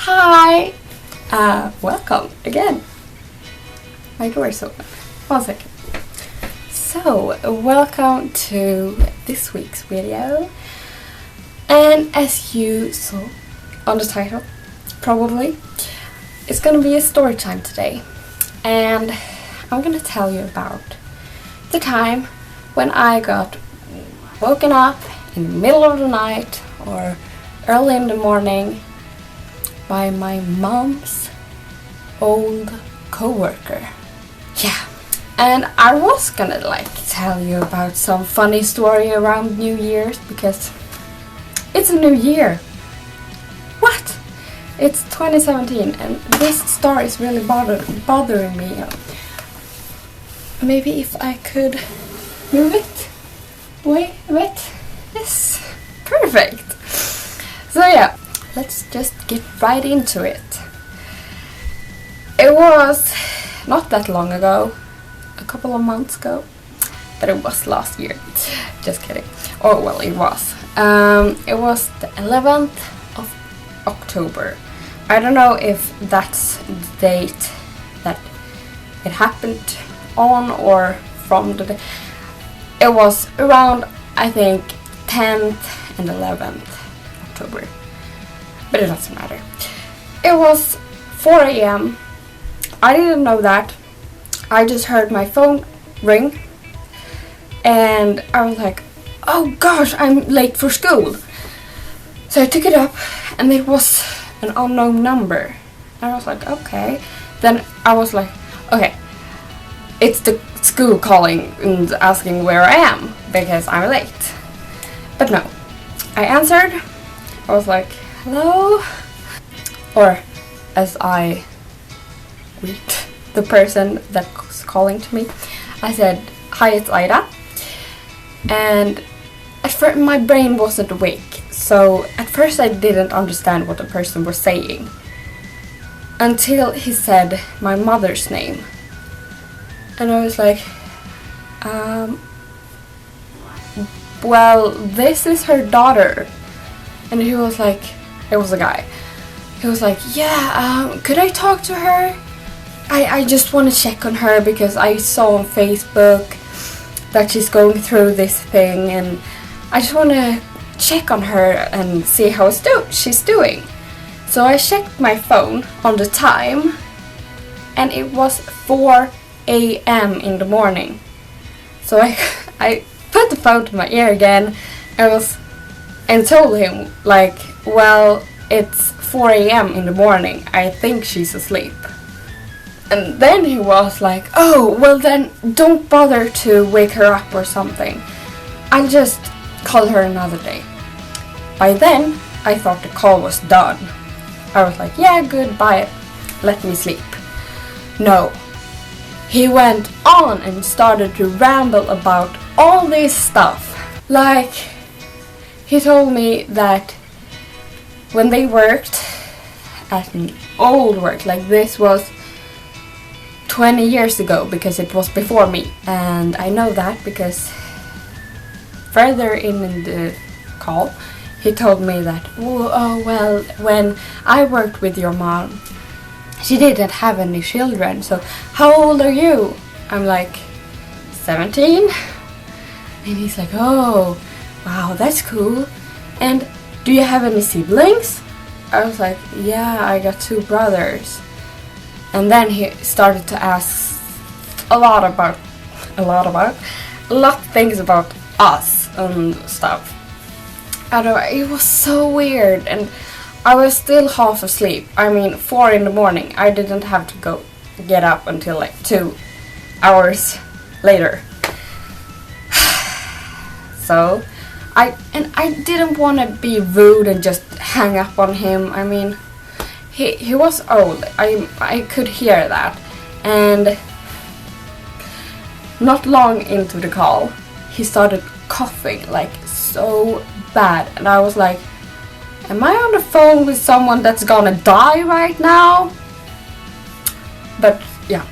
Hi! Welcome again. My door is open. 1 second. So, welcome to this week's video. And as you saw on the title, probably, it's gonna be a story time today. And I'm gonna tell you about the time when I got woken up in the middle of the night or early in the morning by my mom's old co-worker. Yeah. And I was gonna tell you about some funny story around New Year's because it's a new year. What? It's 2017 and this story is really bothering me. Maybe if I could move it away a bit. Yes, perfect. So yeah, let's just get right into it. It was not that long ago, a couple of months ago, but it was last year. Just kidding. Oh well, it was. It was the 11th of October. I don't know if that's the date that it happened on or from the day. It was around, I think, 10th and 11th October. But it doesn't matter. It was 4 a.m. I didn't know that. I just heard my phone ring. And I was like, oh gosh, I'm late for school. So I took it up and it was an unknown number. And I was like, okay. Then I was like, okay, it's the school calling and asking where I am because I'm late. But no, I answered. I was like, hello? Or as I greet the person that's calling to me, I said, hi, it's Ida. And at first my brain wasn't awake, so at first I didn't understand what the person was saying until he said my mother's name. And I was like, well, this is her daughter. And he was like, it was a guy. He was like, yeah, could I talk to her? I just want to check on her because I saw on Facebook that she's going through this thing and I just want to check on her and see how she's doing. So I checked my phone on the time and it was 4 a.m. in the morning. So I put the phone to my ear again and told him like, well, it's 4 a.m. in the morning. I think she's asleep. And then he was like, oh, well then don't bother to wake her up or something. I'll just call her another day. By then, I thought the call was done. I was like, yeah, goodbye, let me sleep. No. He went on and started to ramble about all this stuff. Like, he told me that when they worked at an old work, like this was 20 years ago because it was before me. And I know that because further in the call, he told me that, oh well, when I worked with your mom, she didn't have any children, so how old are you? I'm like, 17? And he's like, oh, wow, that's cool. And do you have any siblings? I was like, yeah, I got 2 brothers. And then he started to ask a lot of things about us and stuff. I don't know, it was so weird and I was still half asleep. I mean, 4 in the morning. I didn't have to get up until like 2 hours later. So, I didn't want to be rude and just hang up on him. I mean, he was old. I could hear that. And not long into the call, he started coughing like so bad. And I was like, am I on the phone with someone that's gonna die right now? But yeah,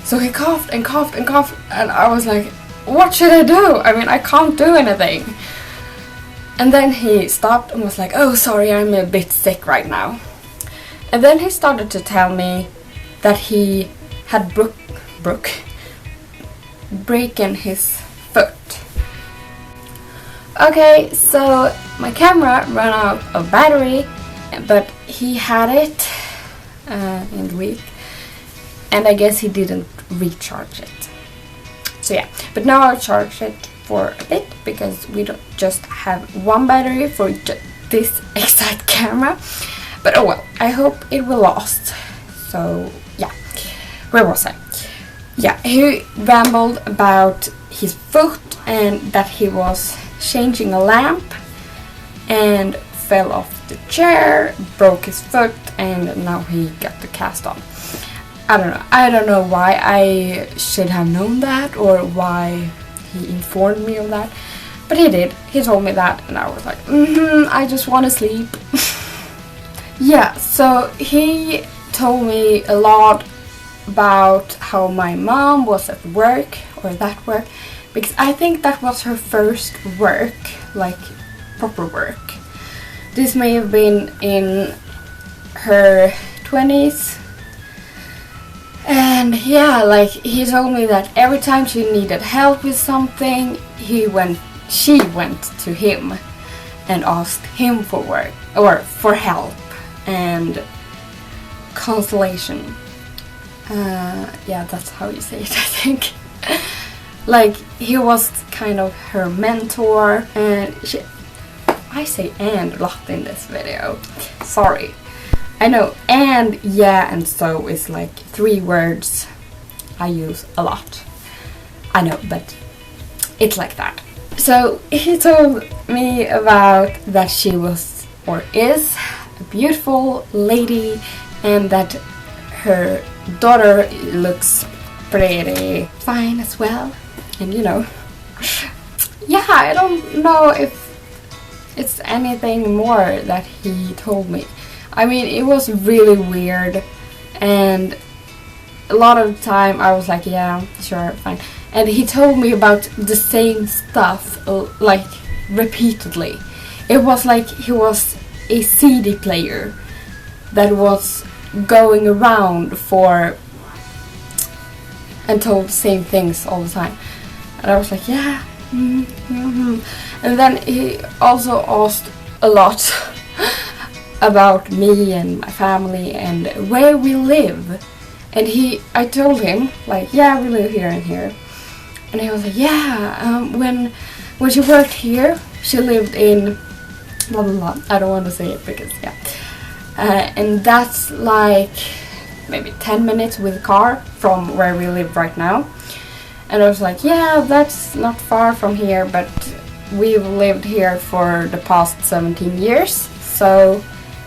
so he coughed and coughed and coughed and I was like, what should I do? I mean, I can't do anything. And then he stopped and was like, oh sorry, I'm a bit sick right now. And then he started to tell me that he had broken his foot. Okay, so my camera ran out of battery, but he had it in the week, and I guess he didn't recharge it. So yeah, but now I'll charge it for a bit because we don't just have one battery for this exact camera. But oh well, I hope it will last. So yeah, where was I? Yeah, he rambled about his foot and that he was changing a lamp and fell off the chair, broke his foot, and now he got the cast on. I don't know why I should have known that or why he informed me of that, but he did. He told me that, and I was like, I just want to sleep. Yeah, so he told me a lot about how my mom was at work, or that work, because I think that was her first work, like proper work. This may have been in her 20s. And yeah, like he told me that every time she needed help with something, she went to him and asked him for work or for help and consolation. Yeah, that's how you say it, I think. Like he was kind of her mentor, and I say "and" a lot in this video. Sorry. I know, and yeah and so is like 3 words I use a lot. I know, but it's like that. So he told me about that she was or is a beautiful lady and that her daughter looks pretty fine as well. And you know, yeah, I don't know if it's anything more that he told me. I mean, it was really weird, and a lot of the time I was like, yeah, sure, fine. And he told me about the same stuff, like, repeatedly. It was like he was a CD player that was going around and told the same things all the time. And I was like, yeah, And then he also asked a lot about me and my family and where we live. And I told him, like, yeah, we live here and here. And he was like, yeah, when she worked here, she lived in blah blah blah. I don't want to say it because, yeah. And that's like maybe 10 minutes with a car from where we live right now. And I was like, yeah, that's not far from here, but we've lived here for the past 17 years. So,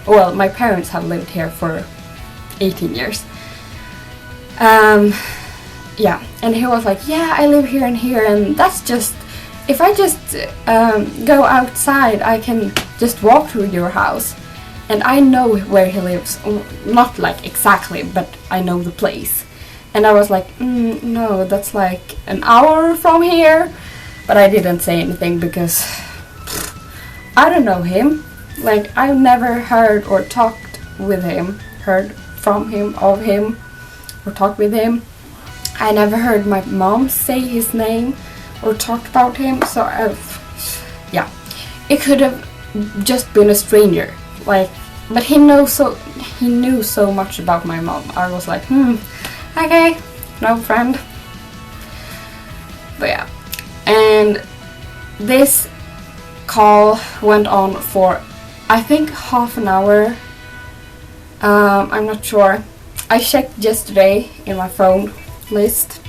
well, my parents have lived here for 18 years. Yeah, and he was like, yeah, I live here and here, and that's just, if I just go outside, I can just walk through your house. And I know where he lives, not like exactly, but I know the place. And I was like, no, that's like an hour from here. But I didn't say anything because I don't know him. Like, I've never heard or talked with him, heard from him, of him, or talked with him. I never heard my mom say his name or talked about him. So, yeah, it could have just been a stranger. Like, but he knew so much about my mom. I was like, okay, no friend. But yeah, and this call went on for, I think, half an hour. I'm not sure. I checked yesterday in my phone list,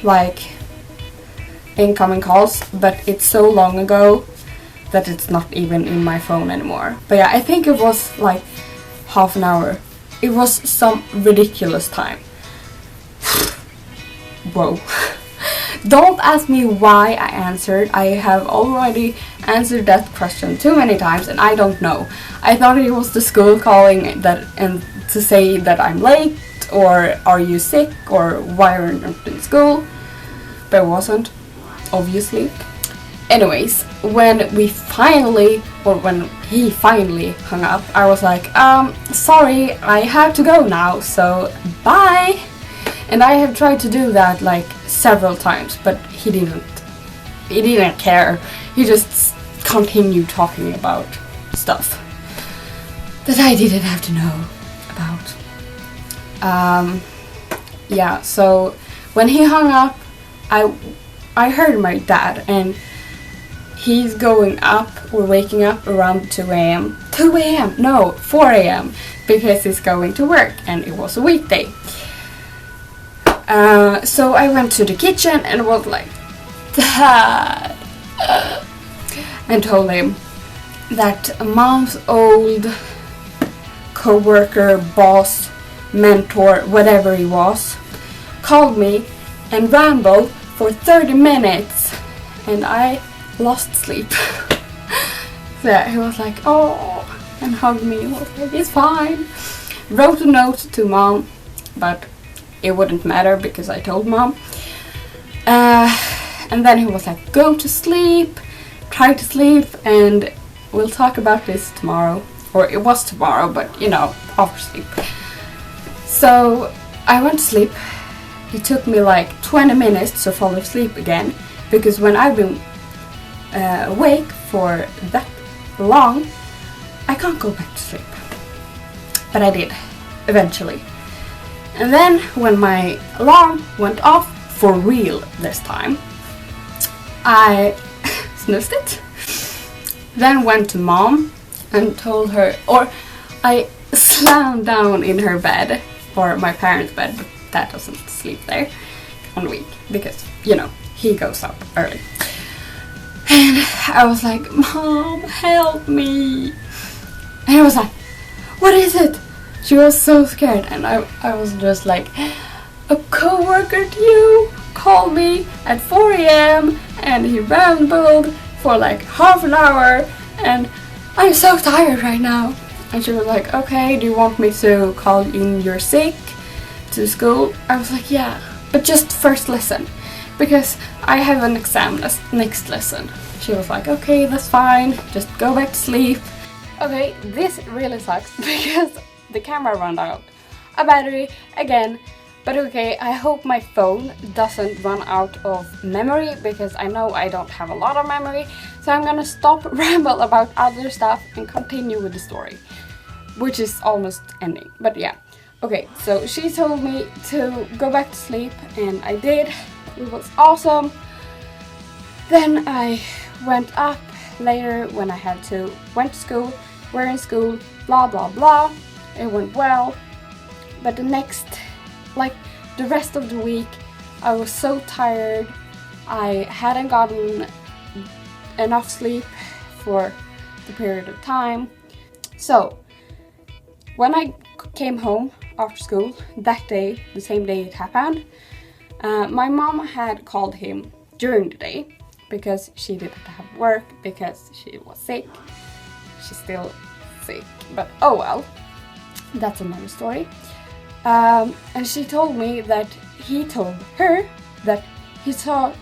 like, incoming calls, but it's so long ago that it's not even in my phone anymore. But yeah, I think it was like half an hour. It was some ridiculous time. Whoa. Don't ask me why I answered. I have already answered that question too many times and I don't know. I thought it was the school calling that and to say that I'm late or are you sick or why are you not in school, but it wasn't, obviously. Anyways, when we finally, or when he finally hung up, I was like, sorry, I have to go now, so bye. And I have tried to do that like several times, but he didn't care. He just continued talking about stuff that I didn't have to know about. Yeah, so when he hung up, I heard my dad, and he's going up or waking up around 2 a.m. 2 a.m. No, 4 a.m. because he's going to work, and it was a weekday. So I went to the kitchen and was like, Dad, and told him that Mom's old co-worker, boss, mentor, whatever he was, called me and rambled for 30 minutes, and I lost sleep. So yeah, he was like, oh, and hugged me. He was like, it's fine. Wrote a note to Mom, but it wouldn't matter because I told Mom. And then he was like, go to sleep, try to sleep, and we'll talk about this tomorrow. Or it was tomorrow, but you know, after sleep. So I went to sleep. It took me like 20 minutes to fall asleep again, because when I've been awake for that long, I can't go back to sleep. But I did, eventually. And then when my alarm went off, for real this time, I snoozed it. Then went to Mom and told her, or I slammed down in her bed, or my parents' bed, but Dad doesn't sleep there on week because, you know, he goes up early. And I was like, Mom, help me. And I was like, what is it? She was so scared, and I was just like, a co-worker to you called me at 4 a.m. and he rambled for like half an hour, and I'm so tired right now. And she was like, okay, do you want me to call in your sick to school? I was like, yeah, but just first listen, because I have an exam next lesson. She was like, okay, that's fine, just go back to sleep. Okay, this really sucks because the camera ran out a battery again. But okay, I hope my phone doesn't run out of memory, because I know I don't have a lot of memory. So I'm gonna stop ramble about other stuff and continue with the story, which is almost ending. But yeah, okay, so she told me to go back to sleep, and I did. It was awesome. Then I went up later when I went to school, we're in school, blah blah blah. It went well, but the rest of the week, I was so tired. I hadn't gotten enough sleep for the period of time. So when I came home after school that day, the same day it happened, my mom had called him during the day because she didn't have work because she was sick. She's still sick, but oh well, that's another story. And she told me that he told her that he thought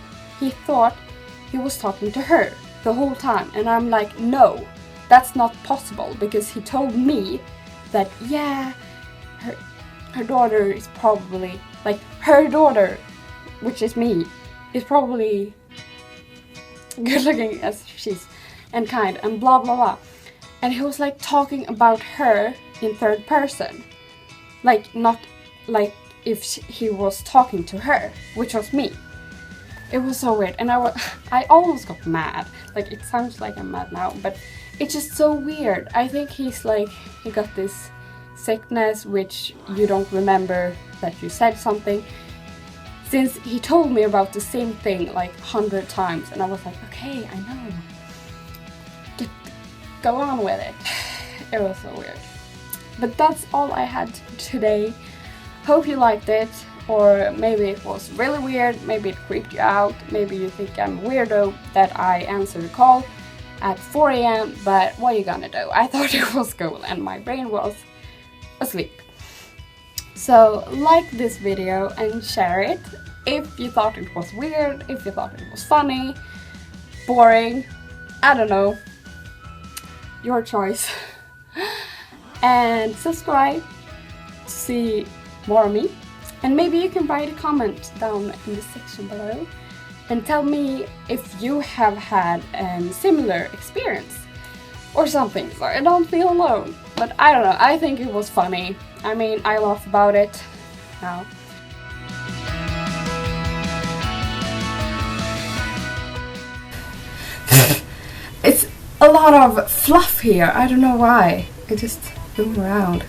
he was talking to her the whole time. And I'm like, no, that's not possible, because he told me that, yeah, her daughter is probably, like, her daughter, which is me, is probably good looking as she's, and kind, and blah blah blah. And he was like talking about her in third person. Like, not like if he was talking to her, which was me. It was so weird, and I almost got mad. Like, it sounds like I'm mad now, but it's just so weird. I think he's like, he got this sickness which you don't remember that you said something. Since he told me about the same thing like 100 times, and I was like, okay, I know. Go on with it. It was so weird. But that's all I had today. Hope you liked it, or maybe it was really weird, maybe it creeped you out, maybe you think I'm a weirdo that I answered a call at 4 a.m, but what are you gonna do? I thought it was cool and my brain was asleep. So like this video and share it if you thought it was weird, if you thought it was funny, boring. I don't know. Your choice. And subscribe to see more of me. And maybe you can write a comment down in the section below and tell me if you have had a similar experience or something, so I don't feel alone. But I don't know, I think it was funny. I mean, I laugh about it now. It's a lot of fluff here, I don't know why. I just move around.